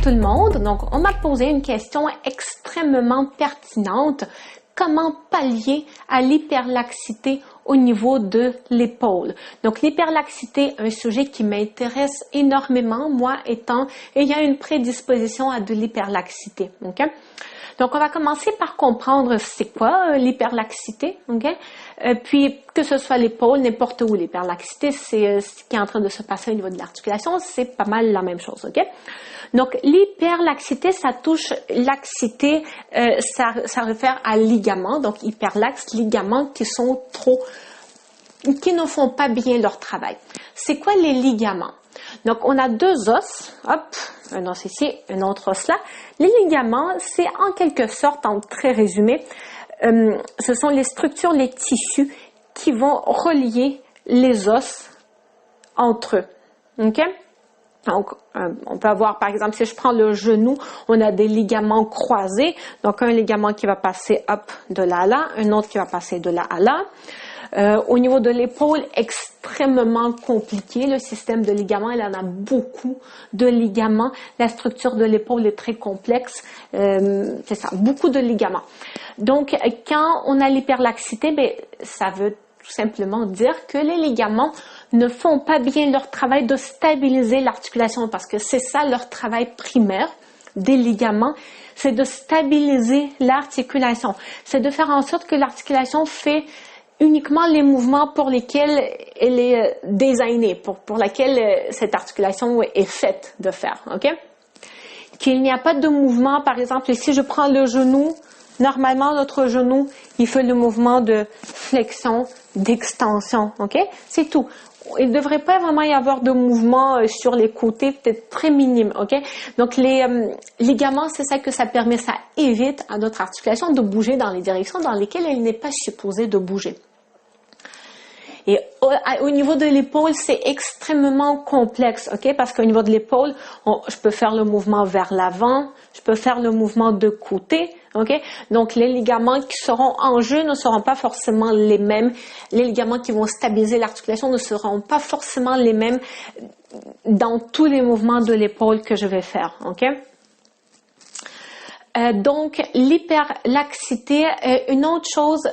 tout le monde. Donc, on m'a posé une question extrêmement pertinente. Comment pallier à l'hyperlaxité au niveau de l'épaule? Donc, l'hyperlaxité, un sujet qui m'intéresse énormément, moi ayant une prédisposition à de l'hyperlaxité. Okay? Donc, on va commencer par comprendre c'est quoi l'hyperlaxité, ok? Puis, que ce soit l'épaule, n'importe où, l'hyperlaxité, c'est ce qui est en train de se passer au niveau de l'articulation, c'est pas mal la même chose, ok? Donc, l'hyperlaxité, ça touche laxité, ça réfère à ligaments, donc hyperlaxe, ligaments qui ne font pas bien leur travail. C'est quoi les ligaments? Donc, on a deux os, hop, un os ici, un autre os là. Les ligaments, c'est en quelque sorte, en très résumé, ce sont les structures, les tissus qui vont relier les os entre eux. OK? Donc, on peut avoir, par exemple, si je prends le genou, on a des ligaments croisés. Donc, un ligament qui va passer, hop, de là à là, un autre qui va passer de là à là. Au niveau de l'épaule, extrêmement compliqué. Le système de ligaments, il en a beaucoup de ligaments. La structure de l'épaule est très complexe. C'est ça, beaucoup de ligaments. Donc, quand on a l'hyperlaxité, ben, ça veut tout simplement dire que les ligaments ne font pas bien leur travail de stabiliser l'articulation parce que c'est ça leur travail primaire des ligaments, c'est de stabiliser l'articulation. C'est de faire en sorte que l'articulation fait uniquement les mouvements pour lesquels elle est designée, pour laquelle cette articulation est faite de faire, ok? Qu'il n'y a pas de mouvement, par exemple, si je prends le genou, normalement, notre genou, il fait le mouvement de flexion, d'extension, ok? C'est tout. Il ne devrait pas vraiment y avoir de mouvement sur les côtés, peut-être très minime, ok? Donc, les ligaments, c'est ça que ça permet, ça évite à notre articulation de bouger dans les directions dans lesquelles elle n'est pas supposée de bouger. Et au niveau de l'épaule, c'est extrêmement complexe, ok? Parce qu'au niveau de l'épaule, je peux faire le mouvement vers l'avant, je peux faire le mouvement de côté, ok? Donc, les ligaments qui seront en jeu ne seront pas forcément les mêmes. Les ligaments qui vont stabiliser l'articulation ne seront pas forcément les mêmes dans tous les mouvements de l'épaule que je vais faire, ok? Donc, l'hyperlaxité, une autre chose,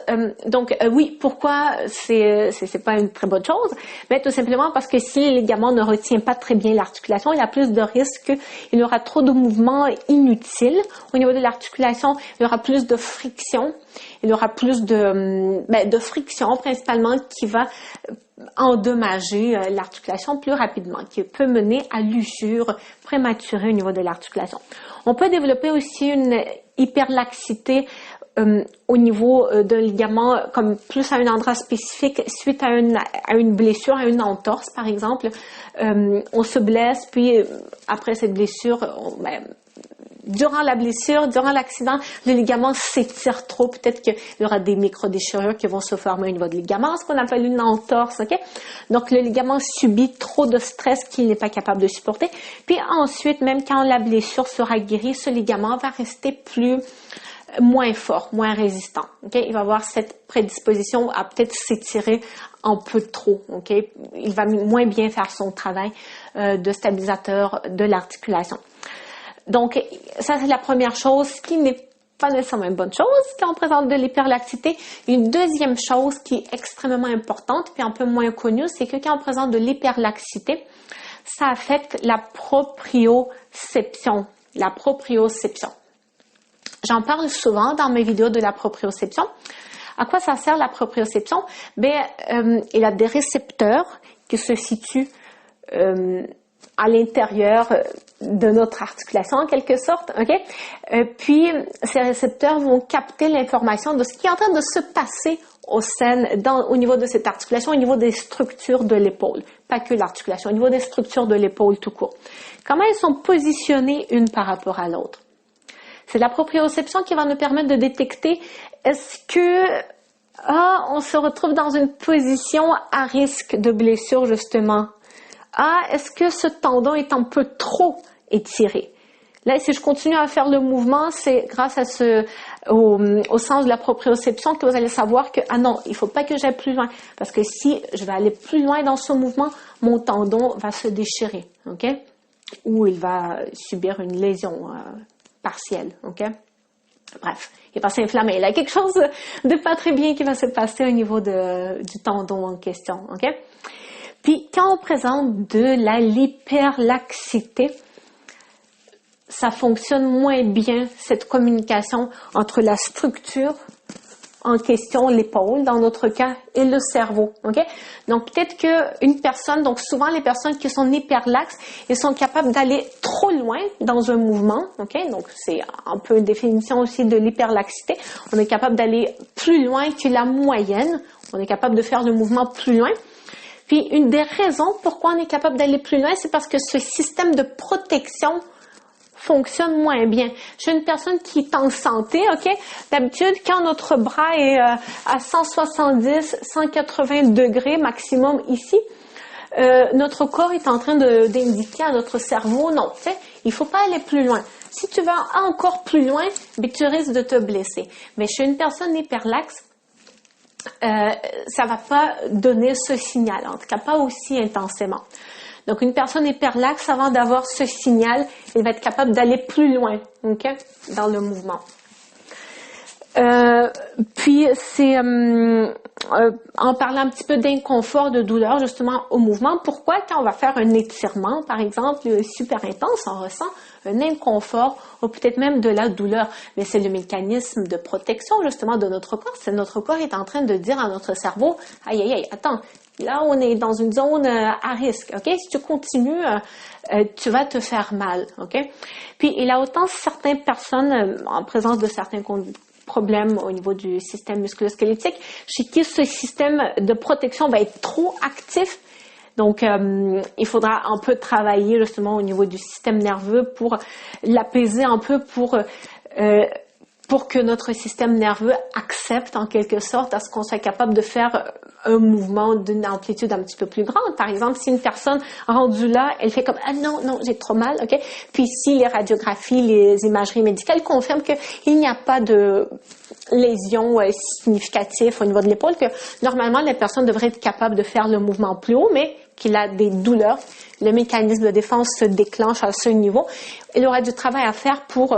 oui, pourquoi c'est pas une très bonne chose? Mais tout simplement parce que si le ligament ne retient pas très bien l'articulation, il y a plus de risques qu'il y aura trop de mouvements inutiles. Au niveau de l'articulation, il y aura plus de friction. Il y aura plus de friction principalement qui va endommager l'articulation plus rapidement, qui peut mener à l'usure prématurée au niveau de l'articulation. On peut développer aussi une hyperlaxité au niveau d'un ligament, comme plus à un endroit spécifique, suite à une blessure, à une entorse par exemple. On se blesse, puis après cette blessure, durant la blessure, durant l'accident, le ligament s'étire trop. Peut-être qu'il y aura des micro-déchirures qui vont se former au niveau du ligament, ce qu'on appelle une entorse, ok? Donc, le ligament subit trop de stress qu'il n'est pas capable de supporter. Puis ensuite, même quand la blessure sera guérie, ce ligament va rester moins fort, moins résistant, ok? Il va avoir cette prédisposition à peut-être s'étirer un peu trop, ok? Il va moins bien faire son travail de stabilisateur de l'articulation. Donc, ça, c'est la première chose qui n'est pas nécessairement une bonne chose quand on présente de l'hyperlaxité. Une deuxième chose qui est extrêmement importante, puis un peu moins connue, c'est que quand on présente de l'hyperlaxité, ça affecte la proprioception. La proprioception. J'en parle souvent dans mes vidéos de la proprioception. À quoi ça sert la proprioception? Il y a des récepteurs qui se situent à l'intérieur de notre articulation, en quelque sorte, ok? Puis, ces récepteurs vont capter l'information de ce qui est en train de se passer au niveau de cette articulation, au niveau des structures de l'épaule. Pas que l'articulation, au niveau des structures de l'épaule tout court. Comment elles sont positionnées une par rapport à l'autre? C'est la proprioception qui va nous permettre de détecter est-ce que on se retrouve dans une position à risque de blessure, justement. Est-ce que ce tendon est un peu trop étiré? Là, si je continue à faire le mouvement, c'est grâce à au sens de la proprioception que vous allez savoir que, non, il faut pas que j'aille plus loin. Parce que si je vais aller plus loin dans ce mouvement, mon tendon va se déchirer, ok? ou il va subir une lésion partielle, ok? Bref, il va s'inflammer. Il y a quelque chose de pas très bien qui va se passer au niveau du tendon en question, ok? Puis, quand on présente de l'hyperlaxité, ça fonctionne moins bien, cette communication entre la structure en question, l'épaule, dans notre cas, et le cerveau, ok? Donc, peut-être qu'une personne, donc souvent les personnes qui sont hyperlaxes, elles sont capables d'aller trop loin dans un mouvement, ok? Donc, c'est un peu une définition aussi de l'hyperlaxité. On est capable d'aller plus loin que la moyenne. On est capable de faire le mouvement plus loin. Puis, une des raisons pourquoi on est capable d'aller plus loin, c'est parce que ce système de protection fonctionne moins bien. Chez une personne qui est en santé, ok, d'habitude, quand notre bras est à 170, 180 degrés maximum ici, notre corps est en train d'indiquer à notre cerveau, non, tu sais, il faut pas aller plus loin. Si tu vas encore plus loin, ben, tu risques de te blesser. Mais chez une personne hyperlaxe, ça va pas donner ce signal, en tout cas pas aussi intensément. Donc, une personne hyperlaxe, avant d'avoir ce signal, elle va être capable d'aller plus loin, ok, dans le mouvement. Puis, c'est en parlant un petit peu d'inconfort, de douleur, justement, au mouvement. Pourquoi, quand on va faire un étirement, par exemple, super intense, on ressent un inconfort ou peut-être même de la douleur. Mais c'est le mécanisme de protection, justement, de notre corps. C'est notre corps est en train de dire à notre cerveau, aïe, aïe, aïe, attends, là, on est dans une zone à risque, ok? Si tu continues, tu vas te faire mal, ok? Puis, il y a autant certaines personnes en présence de certains problèmes au niveau du système musculo-squelettique, chez qui ce système de protection va être trop actif. Donc, il faudra un peu travailler justement au niveau du système nerveux pour l'apaiser un peu, pour que notre système nerveux accepte en quelque sorte à ce qu'on soit capable de faire un mouvement d'une amplitude un petit peu plus grande. Par exemple, si une personne rendue là, elle fait comme « Ah non, non, j'ai trop mal, ok ?» Puis si les radiographies, les imageries médicales confirment qu'il n'y a pas de lésion significative au niveau de l'épaule, que normalement, la personne devrait être capable de faire le mouvement plus haut, mais qu'il a des douleurs, le mécanisme de défense se déclenche à ce niveau. Il aura du travail à faire pour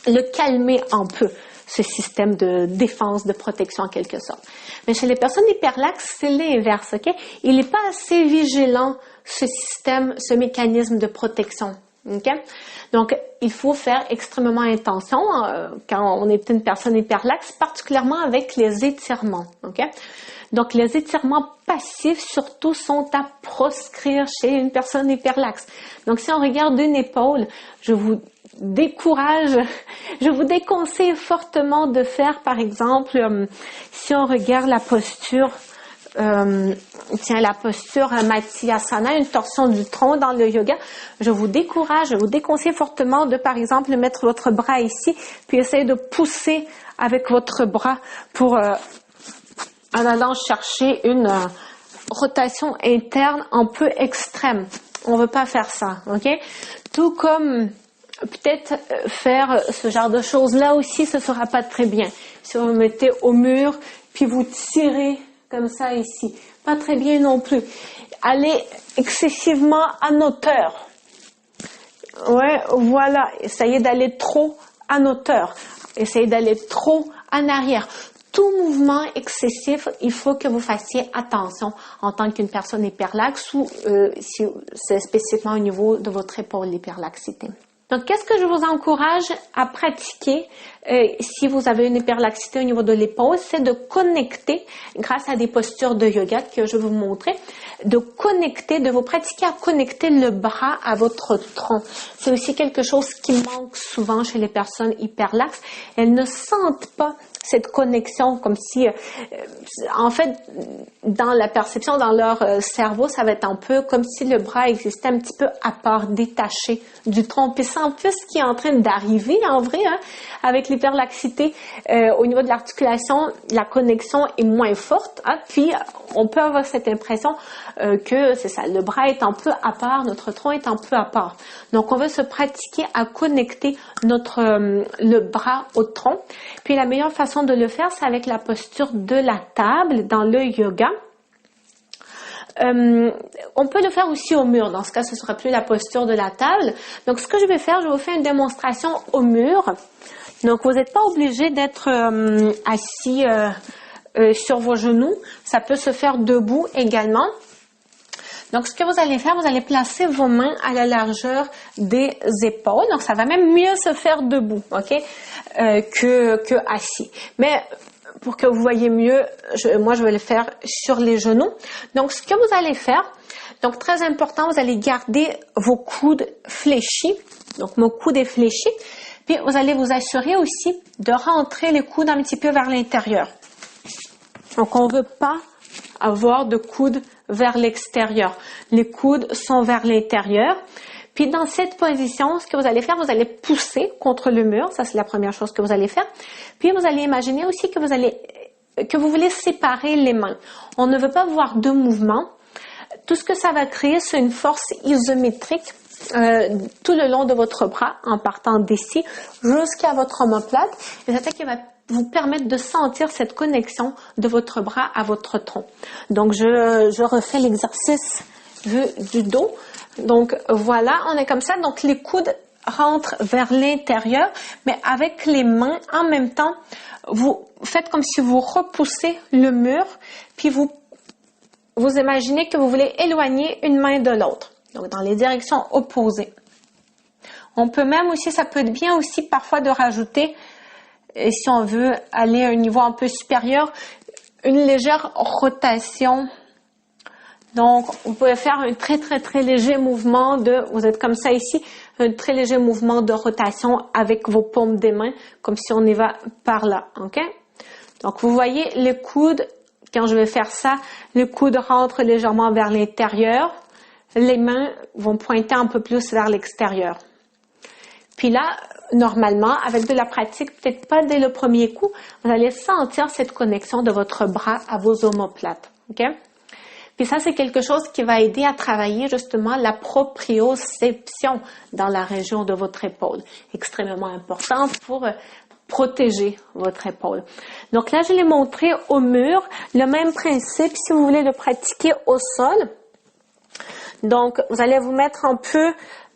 le calmer un peu, ce système de défense, de protection en quelque sorte. Mais chez les personnes hyperlaxes, c'est l'inverse, ok? Il n'est pas assez vigilant, ce système, ce mécanisme de protection, ok? Donc, il faut faire extrêmement attention quand on est une personne hyperlaxe, particulièrement avec les étirements, ok? Donc, les étirements passifs, surtout, sont à proscrire chez une personne hyperlaxe. Donc, si on regarde une épaule, je vous déconseille fortement de faire, par exemple, si on regarde la posture, la posture Matyasana, une torsion du tronc dans le yoga, je vous déconseille fortement de, par exemple, mettre votre bras ici, puis essayer de pousser avec votre bras pour, en allant chercher une rotation interne un peu extrême. On veut pas faire ça, ok? Tout comme peut-être faire ce genre de choses-là aussi, ce sera pas très bien. Si vous vous mettez au mur, puis vous tirez comme ça ici, pas très bien non plus. Allez excessivement en hauteur. Ouais, voilà. Essayez d'aller trop en hauteur. Essayez d'aller trop en arrière. Tout mouvement excessif, il faut que vous fassiez attention en tant qu'une personne hyperlaxe ou si c'est spécifiquement au niveau de votre épaule, l'hyperlaxité. Donc, qu'est-ce que je vous encourage à pratiquer si vous avez une hyperlaxité au niveau de l'épaule? C'est de connecter, grâce à des postures de yoga que je vais vous montrer, de vous pratiquer à connecter le bras à votre tronc. C'est aussi quelque chose qui manque souvent chez les personnes hyperlaxes. Elles ne sentent pas cette connexion, comme si, en fait, dans la perception, dans leur cerveau, ça va être un peu comme si le bras existait un petit peu à part, détaché du tronc. Puis c'est un peu ce qui est en train d'arriver, en vrai, hein, avec l'hyperlaxité. Au niveau de l'articulation, la connexion est moins forte. Hein, puis, on peut avoir cette impression que, c'est ça, le bras est un peu à part, notre tronc est un peu à part. Donc, on veut se pratiquer à connecter le bras au tronc. Puis, la meilleure façon de le faire, c'est avec la posture de la table dans le yoga. On peut le faire aussi au mur. Dans ce cas, ce sera plus la posture de la table. Donc, ce que je vais faire, je vais vous faire une démonstration au mur. Donc, vous n'êtes pas obligé d'être assis sur vos genoux. Ça peut se faire debout également. Donc, ce que vous allez faire, vous allez placer vos mains à la largeur des épaules. Donc, ça va même mieux se faire debout, OK, que assis. Mais pour que vous voyez mieux, moi, je vais le faire sur les genoux. Donc, ce que vous allez faire, donc très important, vous allez garder vos coudes fléchis. Donc, mon coude est fléchi. Puis, vous allez vous assurer aussi de rentrer les coudes un petit peu vers l'intérieur. Donc, on ne veut pas avoir de coudes vers l'extérieur. Les coudes sont vers l'intérieur. Puis dans cette position, ce que vous allez faire, vous allez pousser contre le mur. Ça, c'est la première chose que vous allez faire. Puis vous allez imaginer aussi que vous voulez séparer les mains. On ne veut pas voir deux mouvements. Tout ce que ça va créer, c'est une force isométrique tout le long de votre bras, en partant d'ici jusqu'à votre omoplate. Et c'est ça qui va vous permettre de sentir cette connexion de votre bras à votre tronc. Donc, je refais l'exercice du dos. Donc, voilà, on est comme ça. Donc, les coudes rentrent vers l'intérieur, mais avec les mains, en même temps, vous faites comme si vous repoussez le mur, puis vous imaginez que vous voulez éloigner une main de l'autre. Donc, dans les directions opposées. On peut même aussi, ça peut être bien aussi parfois de rajouter, et si on veut aller à un niveau un peu supérieur, une légère rotation. Donc, vous pouvez faire un très, très, très léger mouvement vous êtes comme ça ici, un très léger mouvement de rotation avec vos paumes des mains, comme si on y va par là, OK? Donc, vous voyez les coudes, quand je vais faire ça, les coudes rentrent légèrement vers l'intérieur, les mains vont pointer un peu plus vers l'extérieur. Puis là, normalement, avec de la pratique, peut-être pas dès le premier coup, vous allez sentir cette connexion de votre bras à vos omoplates. OK? Puis ça, c'est quelque chose qui va aider à travailler justement la proprioception dans la région de votre épaule. Extrêmement important pour protéger votre épaule. Donc là, je l'ai montré au mur. Le même principe, si vous voulez le pratiquer au sol. Donc, vous allez vous mettre un peu,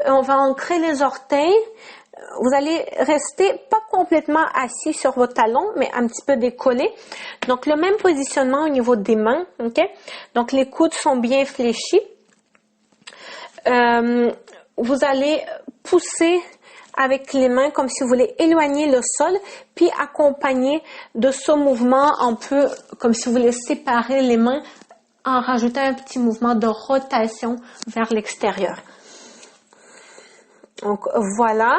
on va ancrer les orteils. Vous allez rester pas complètement assis sur vos talons, mais un petit peu décollés. Donc, le même positionnement au niveau des mains, OK? Donc, les coudes sont bien fléchis. Vous allez pousser avec les mains comme si vous voulez éloigner le sol, puis accompagner de ce mouvement un peu comme si vous voulez séparer les mains en rajoutant un petit mouvement de rotation vers l'extérieur. Donc, voilà.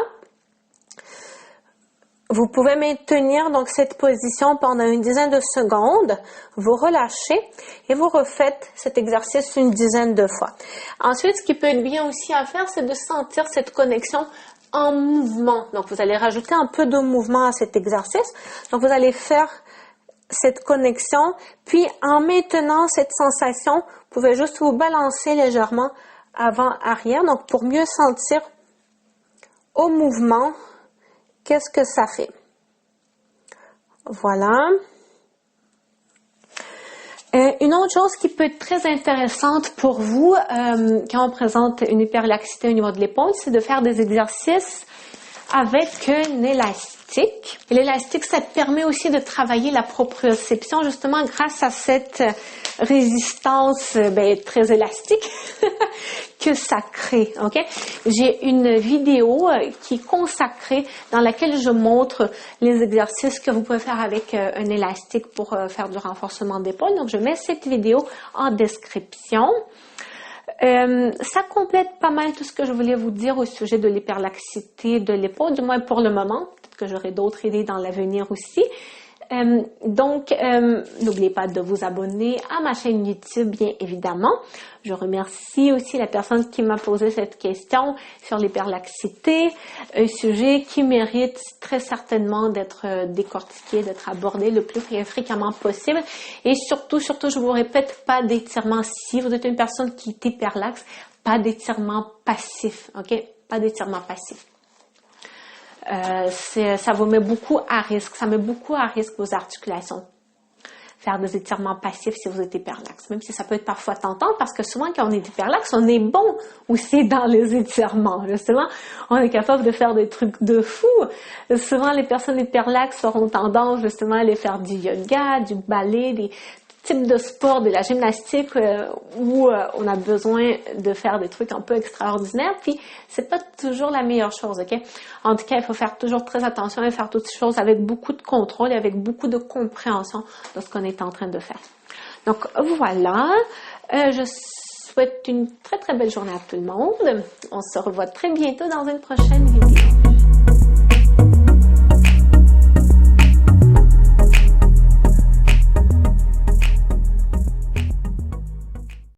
Vous pouvez maintenir donc cette position pendant une dizaine de secondes, vous relâchez et vous refaites cet exercice une dizaine de fois. Ensuite, ce qui peut être bien aussi à faire, c'est de sentir cette connexion en mouvement. Donc, vous allez rajouter un peu de mouvement à cet exercice. Donc, vous allez faire cette connexion, puis en maintenant cette sensation, vous pouvez juste vous balancer légèrement avant-arrière. Donc, pour mieux sentir au mouvement, qu'est-ce que ça fait? Voilà. Une autre chose qui peut être très intéressante pour vous quand on présente une hyperlaxité au niveau de l'épaule, c'est de faire des exercices avec un élastique. Et l'élastique, ça permet aussi de travailler la proprioception justement grâce à cette résistance très élastique que ça crée. Ok? J'ai une vidéo qui est consacrée dans laquelle je montre les exercices que vous pouvez faire avec un élastique pour faire du renforcement d'épaule. Donc, je mets cette vidéo en description. Ça complète pas mal tout ce que je voulais vous dire au sujet de l'hyperlaxité de l'épaule, du moins pour le moment. Peut-être que j'aurai d'autres idées dans l'avenir aussi. Donc, n'oubliez pas de vous abonner à ma chaîne YouTube, bien évidemment. Je remercie aussi la personne qui m'a posé cette question sur l'hyperlaxité, un sujet qui mérite très certainement d'être décortiqué, d'être abordé le plus fréquemment possible. Et surtout, je vous répète, pas d'étirement. Si vous êtes une personne qui est hyperlaxe, pas d'étirement passif, ok? Pas d'étirement passif. Ça vous met beaucoup à risque. Ça met beaucoup à risque vos articulations. faire des étirements passifs si vous êtes hyperlaxe, même si ça peut être parfois tentant, parce que souvent quand on est hyperlaxe, on est bon aussi dans les étirements. Justement, on est capable de faire des trucs de fou. Souvent, les personnes hyperlaxes auront tendance justement à aller faire du yoga, du ballet, des types de sport, de la gymnastique où on a besoin de faire des trucs un peu extraordinaires, puis c'est pas toujours la meilleure chose, ok? En tout cas, il faut faire toujours très attention et faire toutes ces choses avec beaucoup de contrôle et avec beaucoup de compréhension de ce qu'on est en train de faire. Donc voilà, je souhaite une très très belle journée à tout le monde. On se revoit très bientôt dans une prochaine vidéo.